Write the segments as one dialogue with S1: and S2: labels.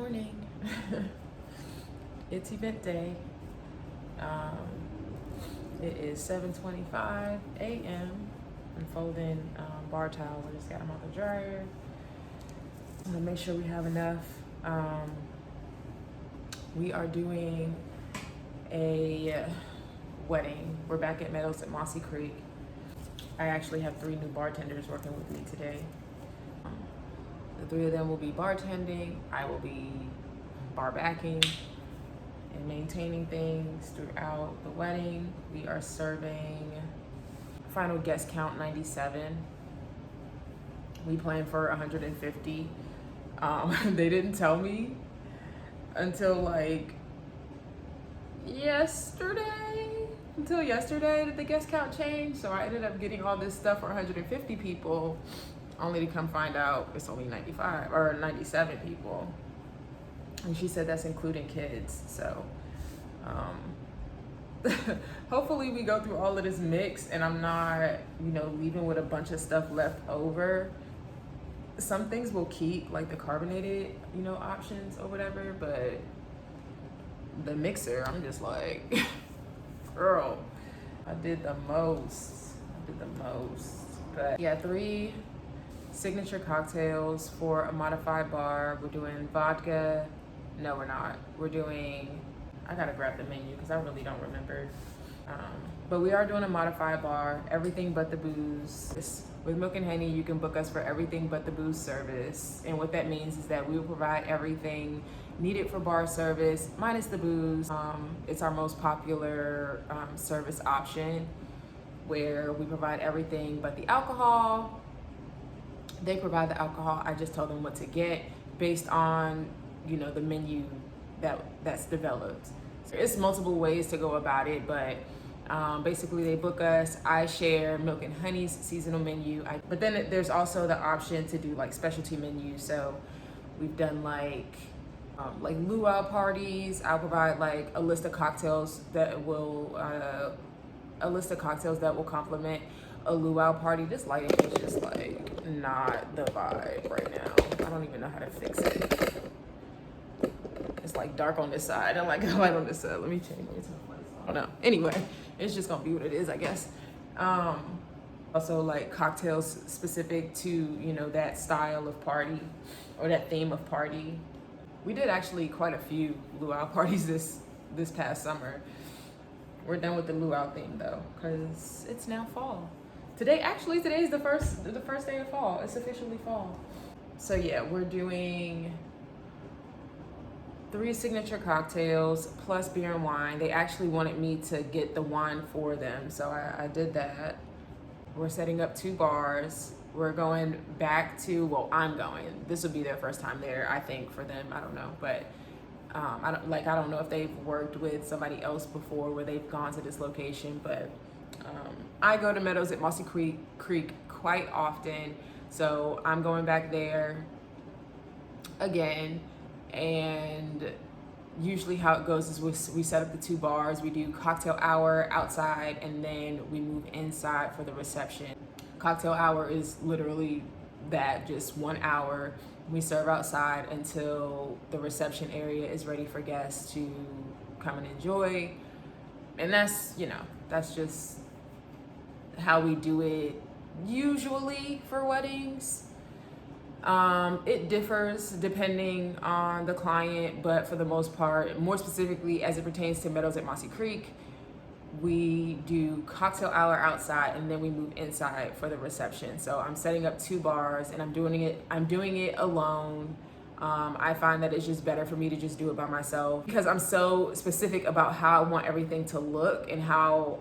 S1: morning. It's event day. It is 7:25 a.m. I'm folding bar towels. I just got them out the dryer. I'm gonna make sure we have enough. We are doing a wedding. We're back at Meadows at Mossy Creek. I actually have 3 new bartenders working with me today. The 3 of them will be bartending. I will be bar backing and maintaining things throughout the wedding. We are serving final guest count 97. We planned for 150. They didn't tell me until yesterday that the guest count changed. So I ended up getting all this stuff for 150 people, only to come find out it's only 95 or 97 people. And she said that's including kids. So hopefully we go through all of this mix and I'm not, leaving with a bunch of stuff left over. Some things will keep, like the carbonated, options or whatever, but the mixer, I'm just like, girl, I did the most. But yeah, 3 signature cocktails for a modified bar. We're doing vodka. No, we're not. I gotta grab the menu because I really don't remember. But we are doing a modified bar, everything but the booze. With Milk and Honey, you can book us for everything but the booze service. And what that means is that we will provide everything needed for bar service, minus the booze. It's our most popular service option, where we provide everything but the alcohol. They provide the alcohol. I just tell them what to get based on, the menu that's developed. So it's multiple ways to go about it, but basically they book us. I share Milk and Honey's seasonal menu. But then there's also the option to do specialty menus. So we've done like luau parties. I'll provide a list of cocktails that will complement a luau party. This lighting is just not the vibe right now. I don't even know how to fix it. It's dark on this side. I like the light on this side. Let me change. I don't know. Anyway, it's just gonna be what it is, I guess. Also cocktails specific to that style of party or that theme of party. We did actually quite a few luau parties this past summer. We're done with the luau theme though, because it's now fall. Today is the first day of fall. It's officially fall. So yeah, we're doing 3 signature cocktails plus beer and wine. They actually wanted me to get the wine for them, so I did that. We're setting up 2 bars. We're going back to, I'm going. This will be their first time there, I think, for them. I don't know, but I don't know if they've worked with somebody else before where they've gone to this location, but I go to Meadows at Mossy Creek quite often, so I'm going back there again. And usually how it goes is we set up the 2 bars. We do cocktail hour outside, and then we move inside for the reception. Cocktail hour is literally that, just 1 hour. We serve outside until the reception area is ready for guests to come and enjoy. And that's just how we do it usually for weddings. It differs depending on the client, but for the most part, more specifically as it pertains to Meadows at Mossy Creek, we do cocktail hour outside and then we move inside for the reception. So I'm setting up 2 bars and I'm doing it alone. I find that it's just better for me to just do it by myself because I'm so specific about how I want everything to look and how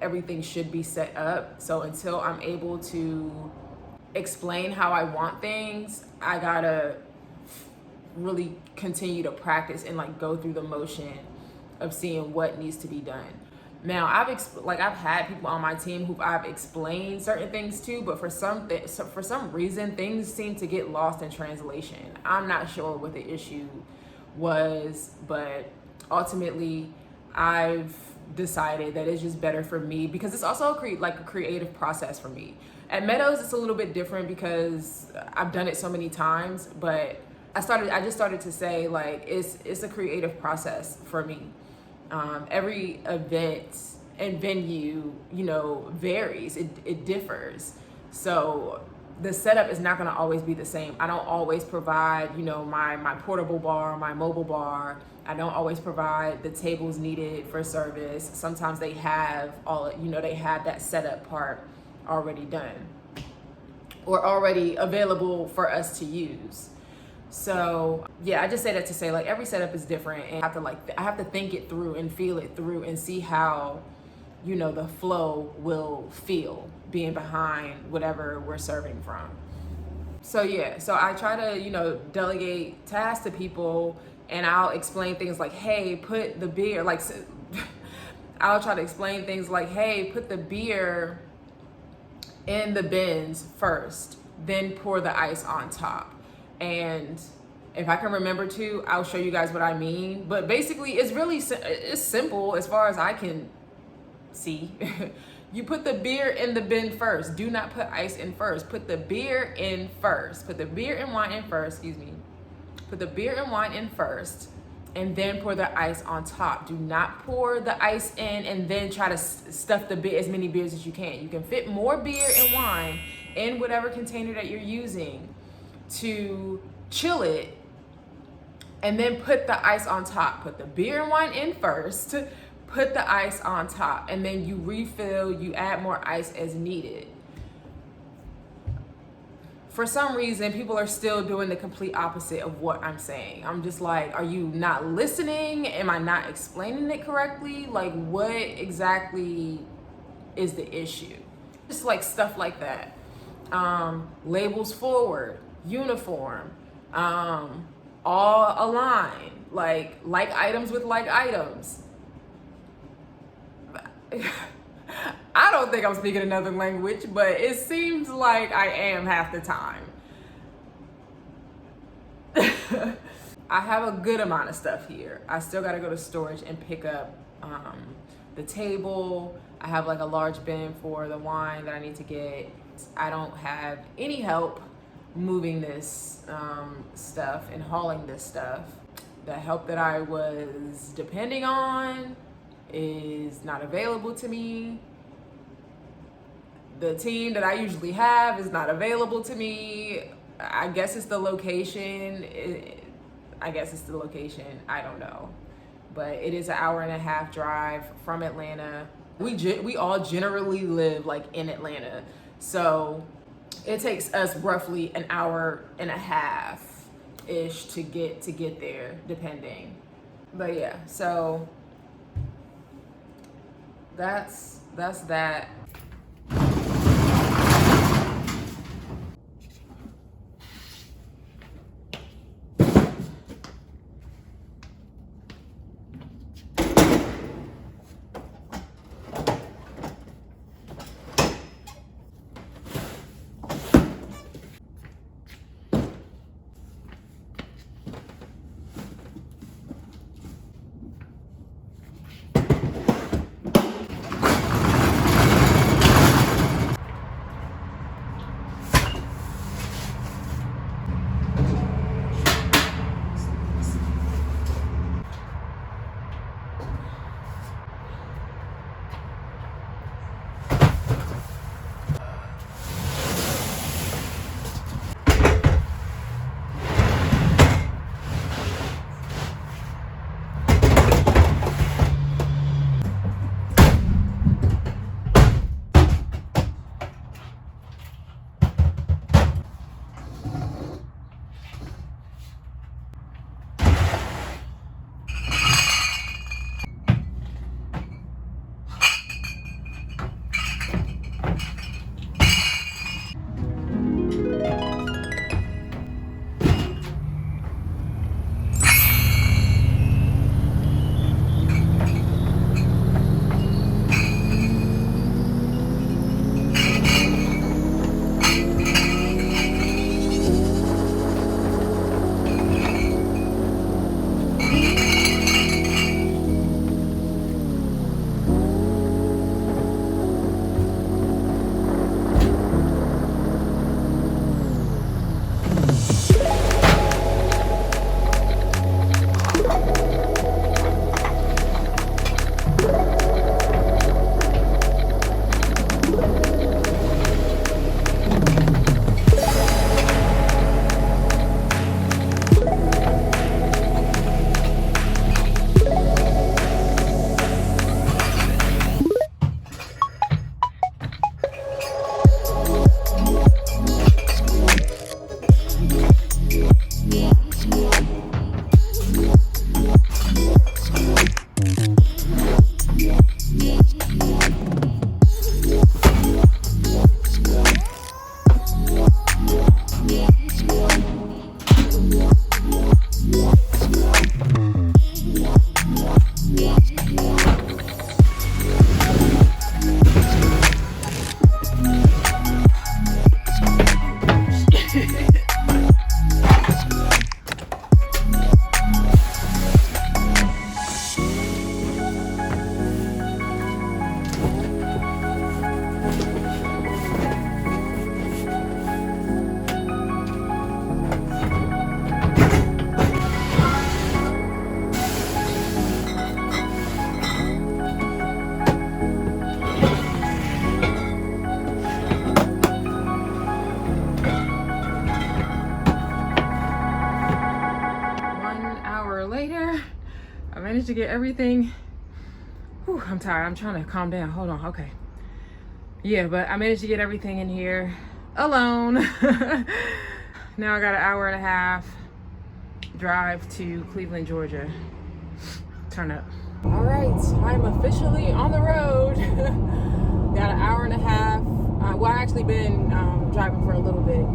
S1: everything should be set up. So until I'm able to explain how I want things, I gotta really continue to practice and go through the motion of seeing what needs to be done. Now I've had people on my team who I've explained certain things to, but for some reason things seem to get lost in translation. I'm not sure what the issue was, but ultimately I've decided that it's just better for me because it's also a creative process for me. At Meadows, it's a little bit different because I've done it so many times, but I just started to say, like, it's a creative process for me. Every event and venue, you know, varies. It differs. So the setup is not going to always be the same. I don't always provide, you know, my portable bar, my mobile bar. I don't always provide the tables needed for service. Sometimes they have they have that setup part already done or already available for us to use. So yeah, I just say that to say, like, every setup is different, and I have to think it through and feel it through and see how, you know, the flow will feel being behind whatever we're serving from. So yeah, so I try to, you know, delegate tasks to people, and I'll explain things like, hey, put the beer, like, I'll try to explain things like, hey, put the beer in the bins first, then pour the ice on top. And if I can remember to, I'll show you guys what I mean. But basically, it's simple as far as I can see. You put the beer in the bin first. Do not put ice in first. Put the beer in first. Put the beer and wine in first, excuse me. Put the beer and wine in first, and then pour the ice on top. Do not pour the ice in and then try to stuff as many beers as you can. You can fit more beer and wine in whatever container that you're using to chill it, and then put the ice on top. Put the beer and wine in first, put the ice on top, and then you refill, you add more ice as needed. For some reason, people are still doing the complete opposite of what I'm saying. I'm just like, are you not listening? Am I not explaining it correctly? Like, what exactly is the issue? Just like stuff like that. Labels forward, uniform, all aligned, like items with like items. I don't think I'm speaking another language, but it seems like I am half the time. I have a good amount of stuff here. I still gotta go to storage and pick up the table. I have like a large bin for the wine that I need to get. I don't have any help moving this stuff and hauling this stuff. The help that I was depending on is not available to me. The team that I usually have is not available to me. I guess it's the location. I don't know. But it is an 1.5 hour drive from Atlanta. We all generally live like in Atlanta. So it takes us roughly 1.5 hours-ish to get there, depending. But yeah, so that's that. managed to get everything. Whew, I'm tired. I'm trying to calm down. Hold on. Okay. Yeah, but I managed to get everything in here alone. Now I got an hour and a half drive to Cleveland, Georgia. Turn up. All right, I'm officially on the road. Got an hour and a half. Well, I actually been driving for a little bit.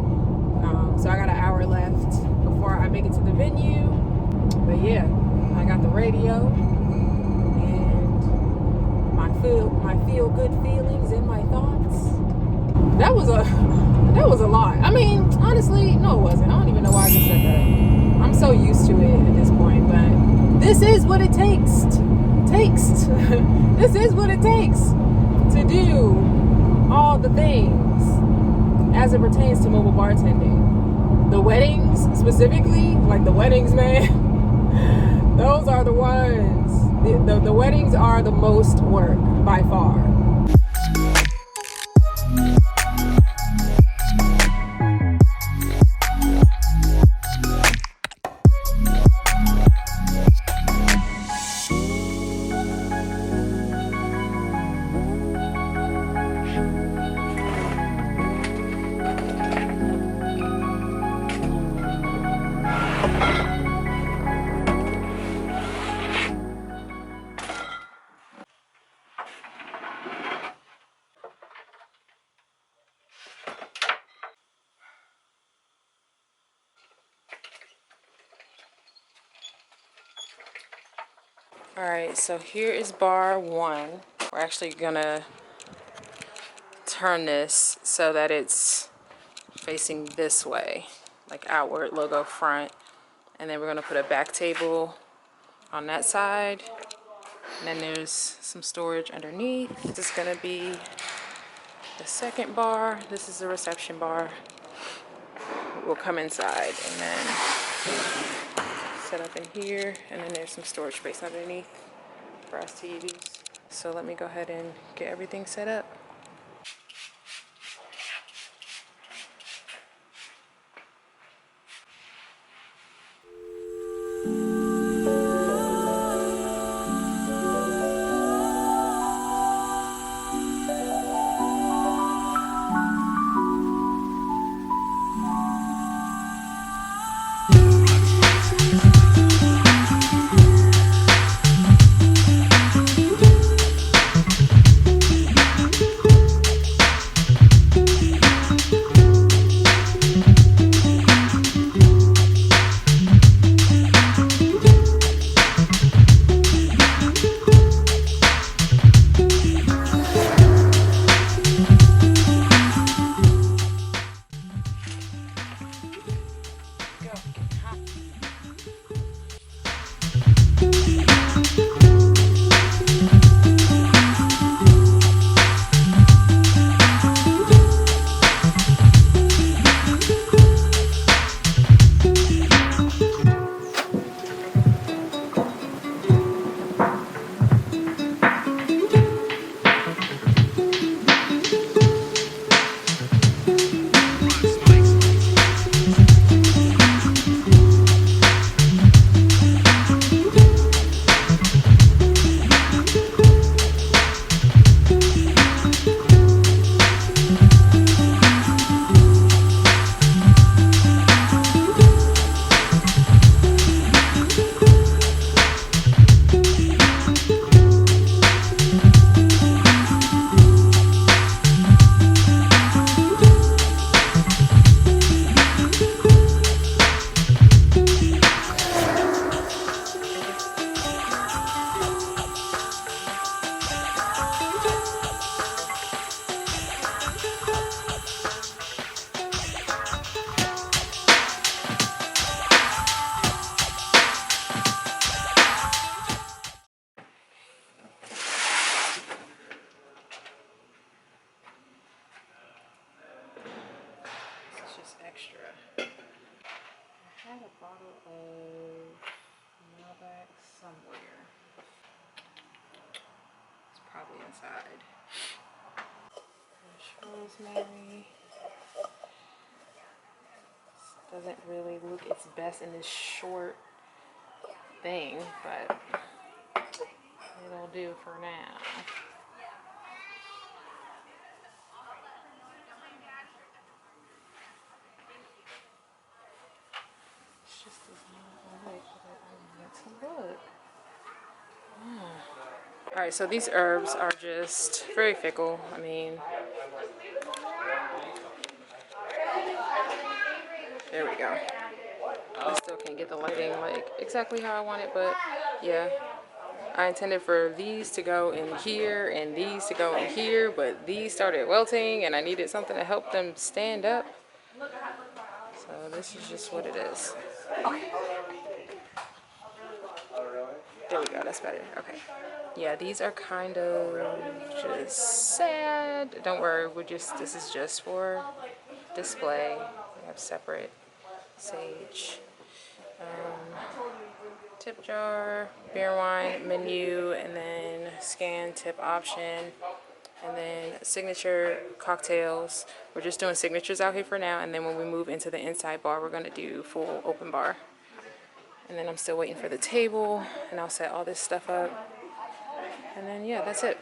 S1: So I got an hour left before I make it to the venue. But yeah, I got the radio and my feel good feelings and my thoughts. That was a lot. I mean, honestly, no, it wasn't. I don't even know why I just said that. I'm so used to it at this point, but this is what it takes. This is what it takes to do all the things as it pertains to mobile bartending. The weddings specifically, like the weddings, man, those are the ones. The weddings are the most work by far. All right, so here is bar 1. We're actually gonna turn this so that it's facing this way, like outward, logo front. And then we're gonna put a back table on that side. And then there's some storage underneath. This is gonna be the second bar. This is the reception bar. We'll come inside and then set up in here, and then there's some storage space underneath for us to use. So let me go ahead and get everything set up. Inside. Rosemary. This doesn't really look its best in this short thing, but It'll do for now. It's just does not like that I want to look. All right, so these herbs are just very fickle. I mean, there we go. I still can't get the lighting like exactly how I want it, but yeah. I intended for these to go in here and these to go in here, but these started wilting and I needed something to help them stand up. So this is just what it is. Okay. There we go, that's better. Okay. Yeah, these are kind of just sad. Don't worry, this is just for display. We have separate sage. Tip jar, beer wine menu, and then scan tip option, and then signature cocktails. We're just doing signatures out here for now, and then when we move into the inside bar, we're gonna do full open bar. And then I'm still waiting for the table, and I'll set all this stuff up. And then yeah, that's it.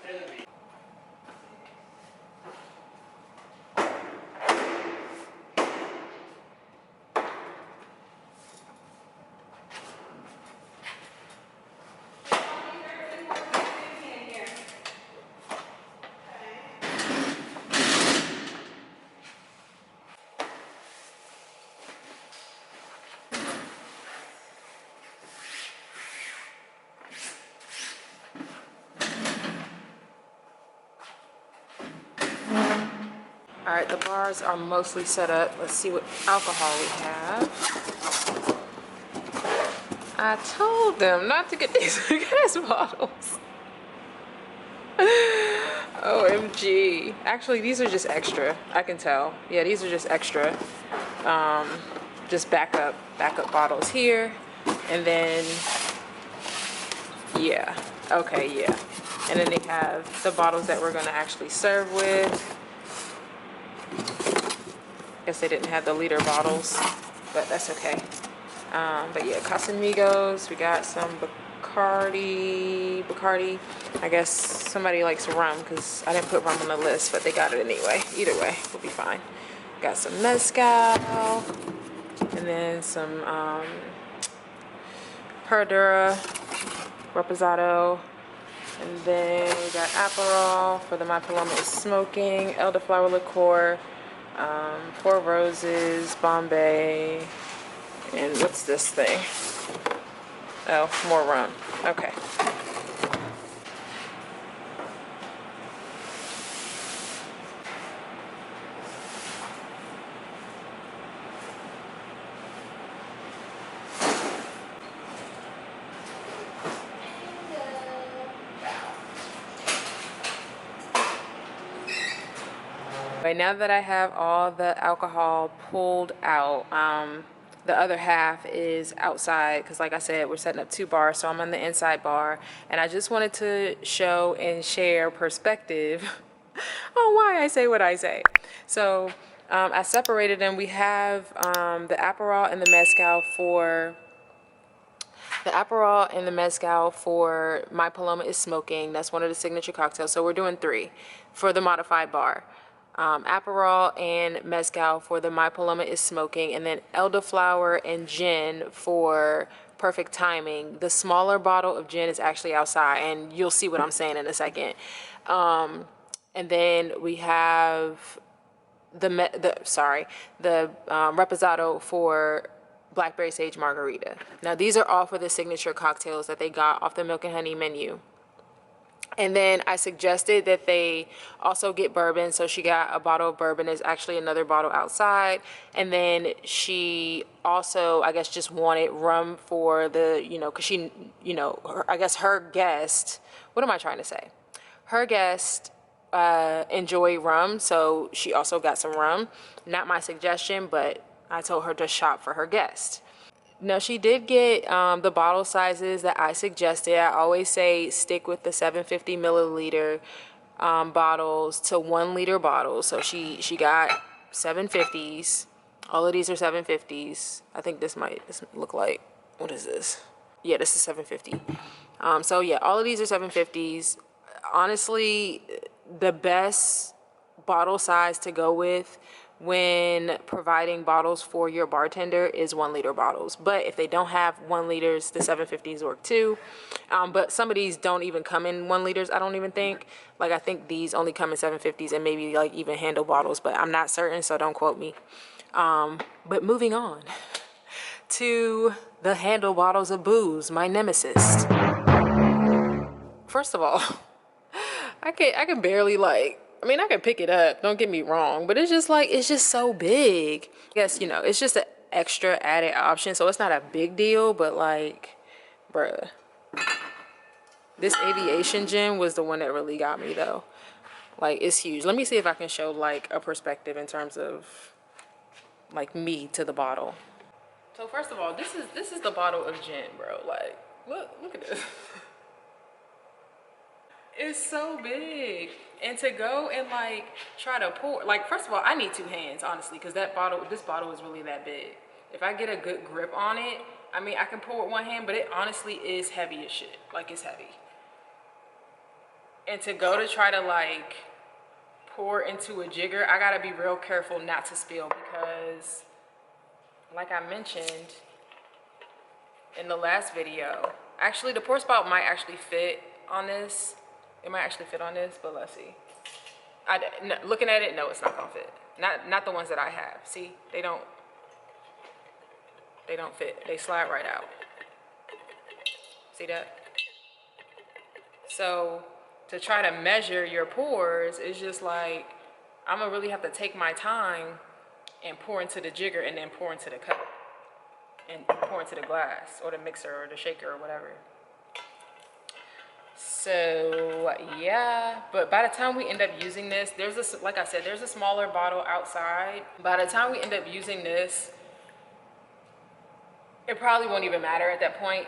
S1: All right, the bars are mostly set up. Let's see what alcohol we have. I told them not to get these gas bottles. OMG. Actually, these are just extra. I can tell. Yeah, these are just extra. Just backup bottles here. And then, yeah. Okay, yeah. And then they have the bottles that we're gonna actually serve with. Guess they didn't have the liter bottles, but that's okay. But yeah, Casamigos. We got some Bacardi. I guess somebody likes rum because I didn't put rum on the list, but they got it anyway. Either way, we'll be fine. Got some mezcal, and then some Herradura, Reposado, and then we got Aperol for the My Paloma is Smoking, elderflower liqueur, Four Roses, Bombay, and what's this thing? Oh, more rum. Okay. Right now that I have all the alcohol pulled out, the other half is outside because like I said, we're setting up 2 bars, so I'm on the inside bar, and I just wanted to show and share perspective on why I say what I say. So I separated them. We have the Aperol and the mezcal for My Paloma is Smoking. That's one of the signature cocktails. So we're doing 3 for the modified bar. Aperol and mezcal for the My Paloma is Smoking, and then elderflower and gin for perfect timing. The smaller bottle of gin is actually outside, and you'll see what I'm saying in a second. And then we have the Reposado for Blackberry Sage Margarita. Now these are all for the signature cocktails that they got off the Milk and Honey menu. And then I suggested that they also get bourbon. So she got a bottle of bourbon. There's actually another bottle outside. And then she also, I guess, just wanted rum for the, because she, I guess her guest, what am I trying to say? Her guest enjoy rum. So she also got some rum. Not my suggestion, but I told her to shop for her guest. Now, she did get the bottle sizes that I suggested. I always say stick with the 750 milliliter bottles to 1 liter bottles. So she got 750s. All of these are 750s. I think this might look like, what is this? Yeah, this is 750. So yeah, all of these are 750s. Honestly, the best bottle size to go with when providing bottles for your bartender is 1 liter bottles. But if they don't have 1 liters, the 750s work too. But some of these don't even come in 1 liters, I don't even think. Like, I think these only come in 750s and maybe like even handle bottles, but I'm not certain, so don't quote me. But moving on to the handle bottles of booze, my nemesis. First of all, I can barely I mean, I can pick it up, don't get me wrong, but it's just it's just so big. I guess, it's just an extra added option, so it's not a big deal, but bruh. This aviation gin was the one that really got me though. It's huge. Let me see if I can show a perspective in terms of me to the bottle. So first of all, this is the bottle of gin, bro. Look at this. It's so big. And to go and try to pour, first of all, I need 2 hands, honestly, because this bottle is really that big. If I get a good grip on it, I mean, I can pour with 1 hand, but it honestly is heavy as shit. It's heavy. And to go to try to pour into a jigger, I gotta be real careful not to spill, because like I mentioned in the last video, actually the pour spout might actually fit on this. It might actually fit on this, but let's see. No, looking at it, no, it's not gonna fit. Not the ones that I have. See, they don't fit. They slide right out. See that? So to try to measure your pours is just I'm gonna really have to take my time and pour into the jigger and then pour into the cup and pour into the glass or the mixer or the shaker or whatever. So yeah, but by the time we end up using this, like I said, there's a smaller bottle outside. By the time we end up using this, it probably won't even matter at that point.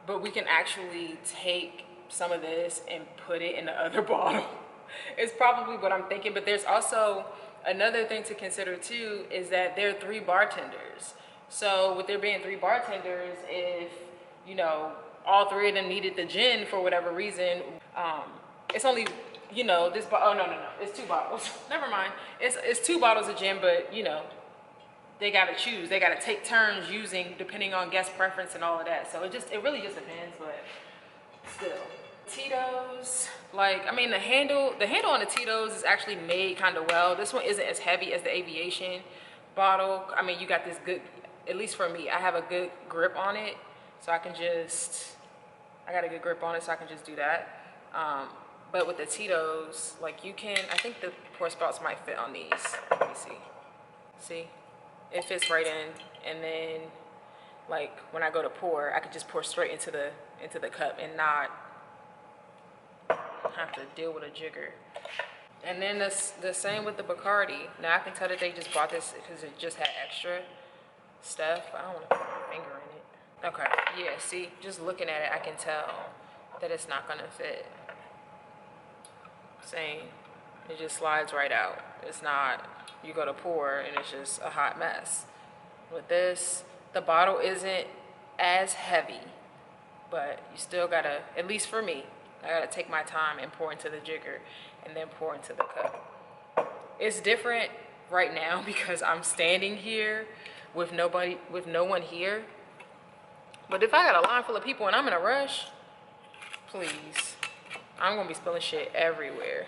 S1: But we can actually take some of this and put it in the other bottle. It's probably what I'm thinking, but there's also another thing to consider too, is that there are 3 bartenders. So with there being 3 bartenders, if all 3 of them needed the gin for whatever reason, it's only this oh no, it's 2 bottles. Never mind, it's 2 bottles of gin, but they gotta choose, they gotta take turns using, depending on guest preference and all of that. So it really just depends, but still. Tito's, I mean, the handle on the Tito's is actually made kind of well. This one isn't as heavy as the aviation bottle. I mean, you got this good, at least for me, I have a good grip on it, so I got a good grip on it, so I can just do that. But with the Tito's, you can, I think the pour spouts might fit on these. Let me see. See? It fits right in, and then when I go to pour, I could just pour straight into the cup and not have to deal with a jigger. And then the same with the Bacardi. Now I can tell that they just bought this because it just had extra stuff. I don't want to put my finger in it. Okay, yeah, see, just looking at it, I can tell that it's not gonna fit. Same, it just slides right out. It's not, you go to pour and it's just a hot mess. With this, the bottle isn't as heavy, but you still gotta, at least for me, I gotta take my time and pour into the jigger and then pour into the cup. It's different right now because I'm standing here with no one here. But if I got a line full of people and I'm in a rush, please, I'm gonna be spilling shit everywhere.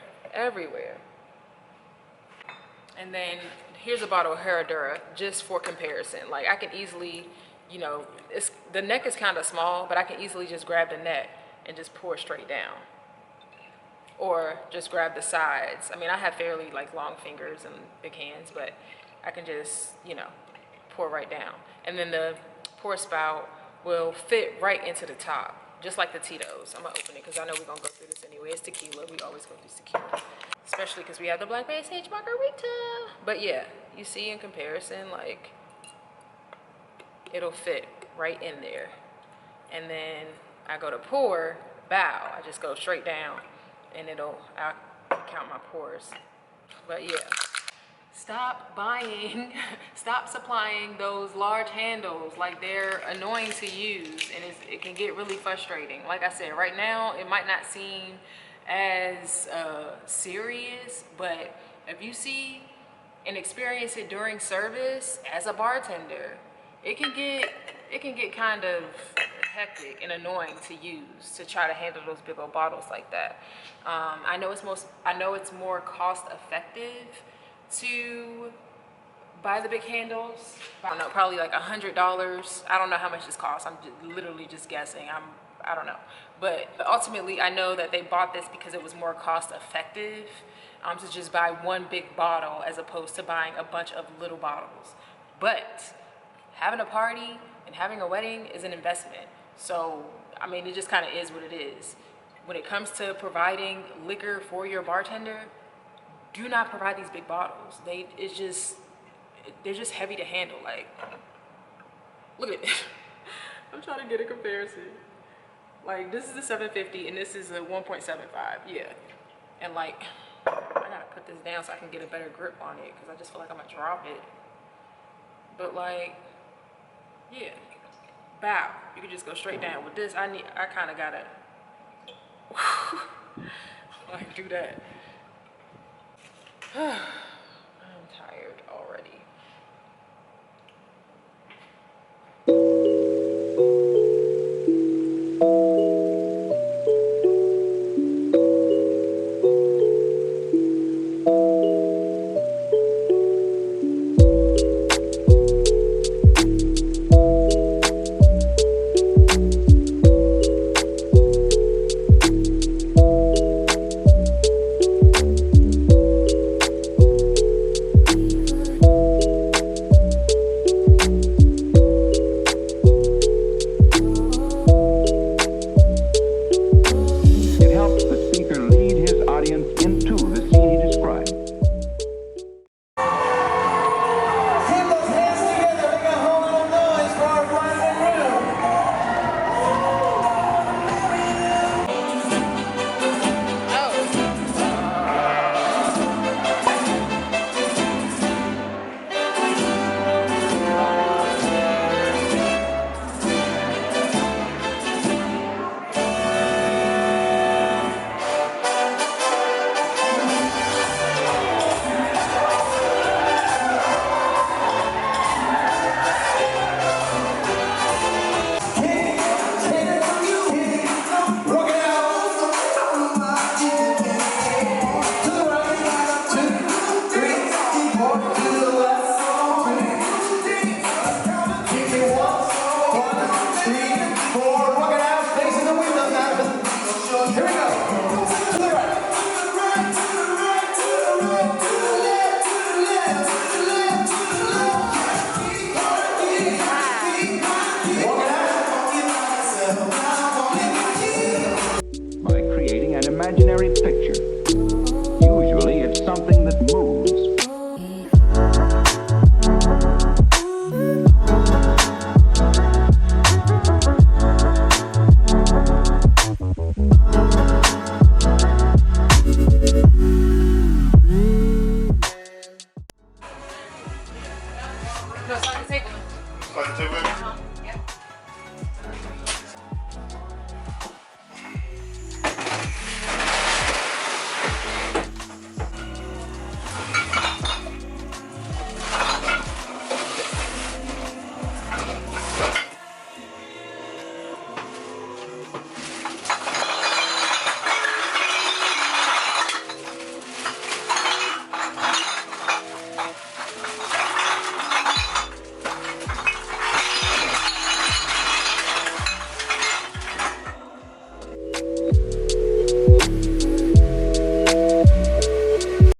S1: And then here's a bottle of Herradura, just for comparison. I can easily, the neck is kind of small, but I can easily just grab the neck and just pour straight down. Or just grab the sides. I mean, I have fairly long fingers and big hands, but I can just, pour right down. And then the pour spout will fit right into the top, just like the Tito's. I'm gonna open it because I know we're gonna go through this anyway. It's tequila, we always go through tequila. Especially because we have the Black Bay Sage Margarita. But yeah, you see in comparison, it'll fit right in there. And then I go to pour, bow, I just go straight down and I'll count my pours. But yeah, stop supplying those large handles. Like, they're annoying to use, and it can get really frustrating. Like I said, right now it might not seem as serious, but if you see and experience it during service as a bartender, it can get kind of hectic and annoying to use, to try to handle those big old bottles like that. I know it's more cost effective to buy the big handles. I don't know, probably like $100. I don't know how much this costs. I'm literally just guessing. I don't know. But ultimately, I know that they bought this because it was more cost effective to just buy one big bottle as opposed to buying a bunch of little bottles. But having a party and having a wedding is an investment. So, I mean, it just kind of is what it is. When it comes to providing liquor for your bartender, do not provide these big bottles. They're just heavy to handle. Like, look at it. I'm trying to get a comparison. Like, this is a 750 and this is a 1.75. Yeah. And like, I gotta put this down so I can get a better grip on it because I just feel like I'm gonna drop it. But like, yeah, bow. You can just go straight down. With this, I kind of gotta like do that. I'm tired already.
S2: Imaginary picture. Usually it's something that moves.
S1: No, it's on the table.
S3: Start the table.